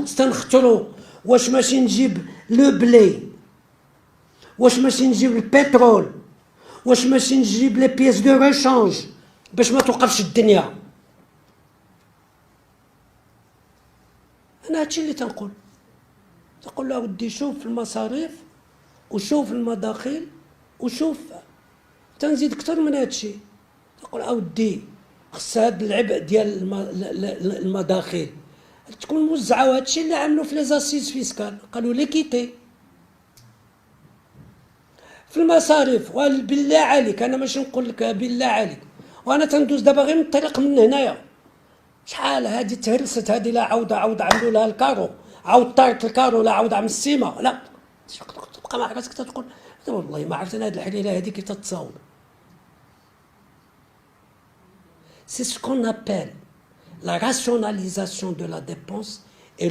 كنت تنخترو واش ماشي نجيب لو بلي، واش ماشي نجيب البترول، واش ماشي نجيب لي بياس دو ريشانج باش ما توقفش الدنيا. انا هادشي اللي تنقول له ودي شوف المصاريف وشوف المداخل وشوف. تنزيد اكثر من هادشي، تقول اودي خص هاد العبء ديال المداخل تكون موزعه، وهادشي اللي عملوا في لي زاسيز فيسكال، قالوا ليكيتي في المصاريف. بالله عليك انا ماشي نقول لك بالله عليك، وانا تندوز دابا غير نطلق من هنايا، شحال هادي تهرست هادي، لا عاود عملوا لها الكارو، عاود طارت الكارو، لا عاود عمل السيما، لا تبقى مع راسك تقول والله ما عرفت انا هاد الحليله هادي كي تتصاوب. C'est ce qu'on appelle la rationalisation de la dépense et